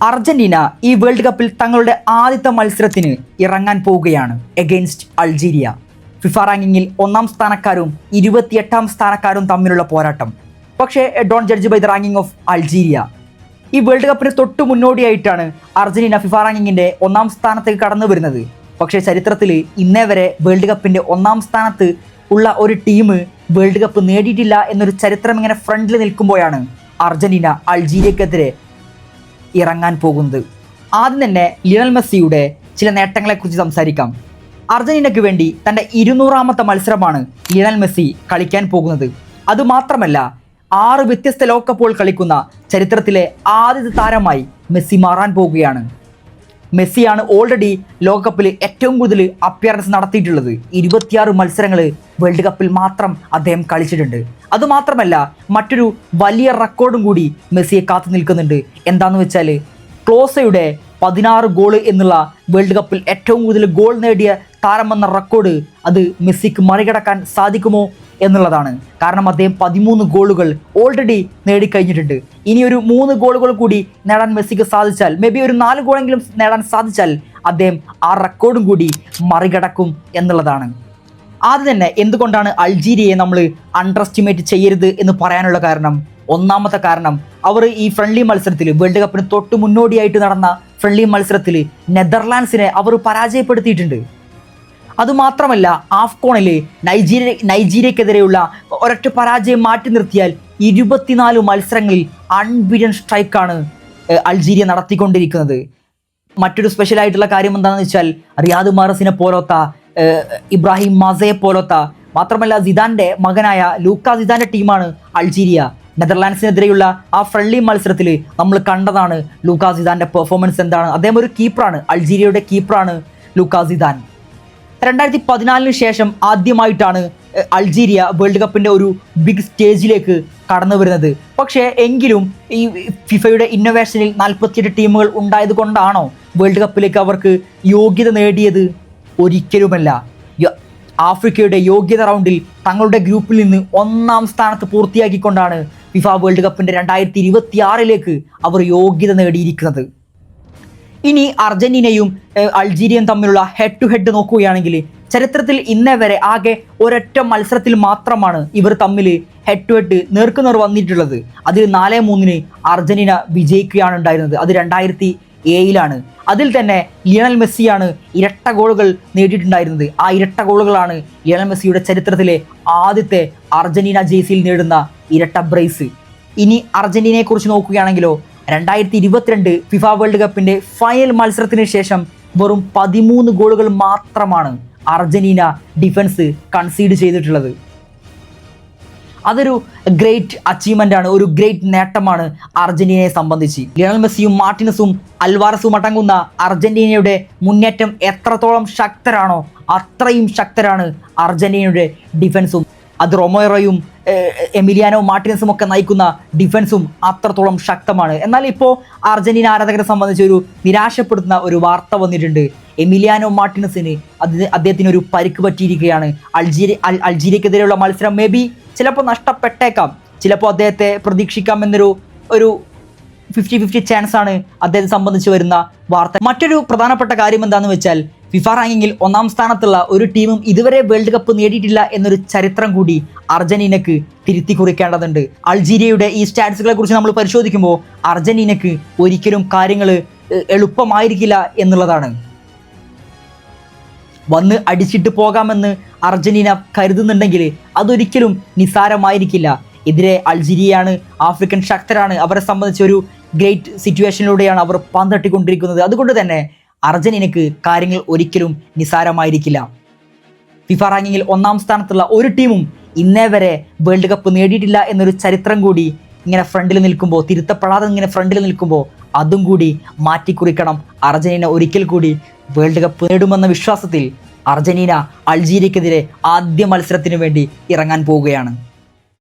Argentina ഈ world കപ്പിൽ തങ്ങളുടെ ആദ്യത്തെ മത്സരത്തിന് ഇറങ്ങാൻ പോവുകയാണ് എഗെയിൻസ്റ്റ് അൾജീരിയ. ഫിഫ റാങ്കിങ്ങിൽ 1-ാം സ്ഥാനക്കാരും 28-ാം സ്ഥാനക്കാരും തമ്മിലുള്ള പോരാട്ടം. പക്ഷേ don't judge by the ranking of Algeria. ഈ വേൾഡ് കപ്പിന് തൊട്ട് മുന്നോടിയായിട്ടാണ് അർജന്റീന ഫിഫ റാങ്കിങ്ങിൻ്റെ 1-ാം സ്ഥാനത്തേക്ക് കടന്നു വരുന്നത്. പക്ഷേ ചരിത്രത്തിൽ ഇന്നേ വരെ വേൾഡ് കപ്പിൻ്റെ 1-ാം സ്ഥാനത്ത് ഉള്ള ഒരു ടീം വേൾഡ് കപ്പ് നേടിയിട്ടില്ല എന്നൊരു ചരിത്രം ഇങ്ങനെ ഫ്രണ്ടിൽ നിൽക്കുമ്പോഴാണ് അർജന്റീന അൾജീരിയക്കെതിരെ ഇറങ്ങാൻ പോകുന്നത്. ആദ്യം തന്നെ ലിയണൽ മെസ്സിയുടെ ചില നേട്ടങ്ങളെക്കുറിച്ച് സംസാരിക്കാം. അർജന്റീനയ്ക്ക് വേണ്ടി തൻ്റെ 200-ാമത്തെ മത്സരമാണ് ലിയണൽ മെസ്സി കളിക്കാൻ പോകുന്നത്. അതുമാത്രമല്ല 6 വ്യത്യസ്ത ലോകകപ്പുകൾ കളിക്കുന്ന ചരിത്രത്തിലെ ആദ്യത്തെ താരമായി മെസ്സി മാറാൻ പോകുകയാണ്. മെസ്സിയാണ് ഓൾറെഡി ലോകകപ്പിൽ ഏറ്റവും കൂടുതൽ അപ്പിയറൻസ് നടത്തിയിട്ടുള്ളത്. 26 മത്സരങ്ങൾ വേൾഡ് കപ്പിൽ മാത്രം അദ്ദേഹം കളിച്ചിട്ടുണ്ട്. അതുമാത്രമല്ല മറ്റൊരു വലിയ റെക്കോർഡും കൂടി മെസ്സിയെ കാത്തു നിൽക്കുന്നുണ്ട്. എന്താണെന്ന് വെച്ചാൽ ക്ലോസയുടെ 16 ഗോൾ എന്നുള്ള വേൾഡ് കപ്പിൽ ഏറ്റവും കൂടുതൽ ഗോൾ നേടിയ താരമെന്ന റെക്കോർഡ് അത് മെസ്സിക്ക് മറികടക്കാൻ സാധിക്കുമോ എന്നുള്ളതാണ്. കാരണം അദ്ദേഹം 13 ഗോളുകൾ ഓൾറെഡി നേടിക്കഴിഞ്ഞിട്ടുണ്ട്. ഇനി ഒരു 3 ഗോളുകൾ കൂടി നേടാൻ മെസ്സിക്ക് സാധിച്ചാൽ, മേ ബി ഒരു 4 ഗോളെങ്കിലും നേടാൻ സാധിച്ചാൽ അദ്ദേഹം ആ റെക്കോർഡും കൂടി മറികടക്കും എന്നുള്ളതാണ്. ആദ്യം തന്നെ എന്തുകൊണ്ടാണ് അൾജീരിയയെ നമ്മൾ അണ്ടർ എസ്റ്റിമേറ്റ് ചെയ്യരുത് എന്ന് പറയാനുള്ള കാരണം, ഒന്നാമത്തെ കാരണം അവർ ഈ ഫ്രണ്ട്ലി മത്സരത്തിൽ വേൾഡ് കപ്പിന് തൊട്ട് മുന്നോടിയായിട്ട് നടന്ന ഫ്രണ്ട്ലി മത്സരത്തിൽ നെതർലാൻഡ്സിനെ അവർ പരാജയപ്പെടുത്തിയിട്ടുണ്ട്. അതുമാത്രമല്ല ആഫ്കോണിൽ നൈജീരിയക്കെതിരെയുള്ള ഒരൊറ്റ പരാജയം മാറ്റി നിർത്തിയാൽ 24 മത്സരങ്ങളിൽ അൺബീറ്റൻ സ്ട്രൈക്കാണ് അൾജീരിയ നടത്തിക്കൊണ്ടിരിക്കുന്നത്. മറ്റൊരു സ്പെഷ്യലായിട്ടുള്ള കാര്യം എന്താണെന്ന് വെച്ചാൽ റിയാദ് മാറസിനെ പോലത്തെ, ഇബ്രാഹിം മാസയെ പോലത്തെ, മാത്രമല്ല സിദാൻ്റെ മകനായ ലൂക്ക സിദാൻ്റെ ടീമാണ് അൾജീരിയ. നെതർലാൻഡ്സിനെതിരെയുള്ള ആ ഫ്രണ്ട്ലി മത്സരത്തിൽ നമ്മൾ കണ്ടതാണ് ലൂക്ക സിദാൻ്റെ പെർഫോമൻസ് എന്താണ്. അദ്ദേഹം ഒരു കീപ്പറാണ്, അൾജീരിയയുടെ കീപ്പറാണ് ലൂക്ക സിദാൻ. 2014 ശേഷം ആദ്യമായിട്ടാണ് അൾജീരിയ വേൾഡ് കപ്പിൻ്റെ ഒരു ബിഗ് സ്റ്റേജിലേക്ക് കടന്നു വരുന്നത്. പക്ഷേ എങ്കിലും ഈ ഫിഫയുടെ ഇന്നോവേഷനിൽ 48 ടീമുകൾ ഉണ്ടായത് കൊണ്ടാണോ വേൾഡ് കപ്പിലേക്ക് അവർക്ക് യോഗ്യത നേടിയത്? ഒരിക്കലുമല്ല. ആഫ്രിക്കയുടെ യോഗ്യത റൗണ്ടിൽ തങ്ങളുടെ ഗ്രൂപ്പിൽ നിന്ന് 1-ാം സ്ഥാനത്ത് പൂർത്തിയാക്കിക്കൊണ്ടാണ് ഫിഫ വേൾഡ് കപ്പിൻ്റെ 2026 അവർ യോഗ്യത നേടിയിരിക്കുന്നത്. ഇനി അർജന്റീനയും അൾജീരിയയും തമ്മിലുള്ള ഹെഡ് ടു ഹെഡ് നോക്കുകയാണെങ്കിൽ ചരിത്രത്തിൽ ഇന്നേ വരെ ആകെ ഒരൊറ്റ മത്സരത്തിൽ മാത്രമാണ് ഇവർ തമ്മിൽ ഹെഡ് ടു ഹെഡ് നേർക്കുനേർ വന്നിട്ടുള്ളത്. അതിൽ 4-3 അർജന്റീന വിജയിക്കുകയാണ് ഉണ്ടായിരുന്നത്. അത് 2007 അതിൽ തന്നെ ലിയണൽ മെസ്സിയാണ് ഇരട്ട ഗോളുകൾ നേടിയിട്ടുണ്ടായിരുന്നത്. ആ ഇരട്ട ഗോളുകളാണ് ലിയണൽ മെസ്സിയുടെ ചരിത്രത്തിലെ ആദ്യത്തെ അർജന്റീന ജേഴ്സിയിൽ നേടുന്ന ഇരട്ട ബ്രേസ്. ഇനി അർജന്റീനയെക്കുറിച്ച് നോക്കുകയാണെങ്കിലോ 2022 ഫിഫ വേൾഡ് കപ്പിൻ്റെ ഫൈനൽ മത്സരത്തിന് ശേഷം വെറും 13 ഗോളുകൾ മാത്രമാണ് അർജന്റീന ഡിഫൻസ് കൺസീഡ് ചെയ്തിട്ടുള്ളത്. അതൊരു ഗ്രേറ്റ് അച്ചീവ്മെൻ്റ് ആണ്, ഒരു ഗ്രേറ്റ് നേട്ടമാണ് അർജന്റീനയെ സംബന്ധിച്ച്. ലിയണൽ മെസ്സിയും മാർട്ടിനസും അൽവാരസും അടങ്ങുന്ന അർജന്റീനയുടെ മുന്നേറ്റം എത്രത്തോളം ശക്തരാണോ അത്രയും ശക്തരാണ് അർജന്റീനയുടെ ഡിഫൻസും. അത് റൊമേറോയും എമിലിയാനോ മാർട്ടിനസും ഒക്കെ നയിക്കുന്ന ഡിഫൻസും അത്രത്തോളം ശക്തമാണ്. എന്നാൽ ഇപ്പോൾ അർജന്റീന ആരാധകരെ സംബന്ധിച്ച് ഒരു നിരാശപ്പെടുത്തുന്ന ഒരു വാർത്ത വന്നിട്ടുണ്ട്. എമിലിയാനോ മാർട്ടിനസിന് അദ്ദേഹത്തിന് ഒരു പരിക്ക് പറ്റിയിരിക്കുകയാണ്. അൾജീരിയക്കെതിരെയുള്ള മത്സരം മേ ബി ചിലപ്പോൾ നഷ്ടപ്പെട്ടേക്കാം, ചിലപ്പോൾ അദ്ദേഹത്തെ പ്രതീക്ഷിക്കാം എന്നൊരു 50-50 ചാൻസാണ് അദ്ദേഹത്തെ സംബന്ധിച്ച് വരുന്ന വാർത്ത. മറ്റൊരു പ്രധാനപ്പെട്ട കാര്യം എന്താണെന്ന് വെച്ചാൽ ഫിഫ റാങ്കിങ്ങിൽ 1-ാം സ്ഥാനത്തുള്ള ഒരു ടീമും ഇതുവരെ വേൾഡ് കപ്പ് നേടിയിട്ടില്ല എന്നൊരു ചരിത്രം കൂടി അർജന്റീനക്ക് തിരുത്തി കുറിക്കേണ്ടതുണ്ട്. അൾജീരിയയുടെ ഈ സ്റ്റാറ്റ്സുകളെ കുറിച്ച് നമ്മൾ പരിശോധിക്കുമ്പോൾ അർജന്റീനക്ക് ഒരിക്കലും കാര്യങ്ങൾ എളുപ്പമായിരിക്കില്ല എന്നുള്ളതാണ്. വന്ന് അടിച്ചിട്ട് പോകാമെന്ന് അർജന്റീന കരുതുന്നുണ്ടെങ്കിൽ അതൊരിക്കലും നിസ്സാരമായിരിക്കില്ല. എതിരെ അൾജീരിയയാണ്, ആഫ്രിക്കൻ ശക്തരാണ്. അവരെ സംബന്ധിച്ച് ഒരു ഗ്രേറ്റ് സിറ്റുവേഷനിലൂടെയാണ് അവർ പന്തട്ടിക്കൊണ്ടിരിക്കുന്നത്. അതുകൊണ്ട് തന്നെ അർജന്റീനക്ക് കാര്യങ്ങൾ ഒരിക്കലും നിസ്സാരമായിരിക്കില്ല. ഫിഫ റാങ്കിങ്ങിൽ 1-ാം സ്ഥാനത്തുള്ള ഒരു ടീമും ഇന്നേ വരെ വേൾഡ് കപ്പ് നേടിയിട്ടില്ല എന്നൊരു ചരിത്രം കൂടി ഇങ്ങനെ ഫ്രണ്ടിൽ നിൽക്കുമ്പോൾ, തിരുത്തപ്പെടാതെ ഇങ്ങനെ ഫ്രണ്ടിൽ നിൽക്കുമ്പോൾ അതും കൂടി മാറ്റിക്കുറിക്കണം. അർജന്റീന ഒരിക്കൽ കൂടി വേൾഡ് കപ്പ് നേടുമെന്ന വിശ്വാസത്തിൽ അർജന്റീന അൾജീരിയക്കെതിരെ ആദ്യ മത്സരത്തിന് വേണ്ടി ഇറങ്ങാൻ പോവുകയാണ്.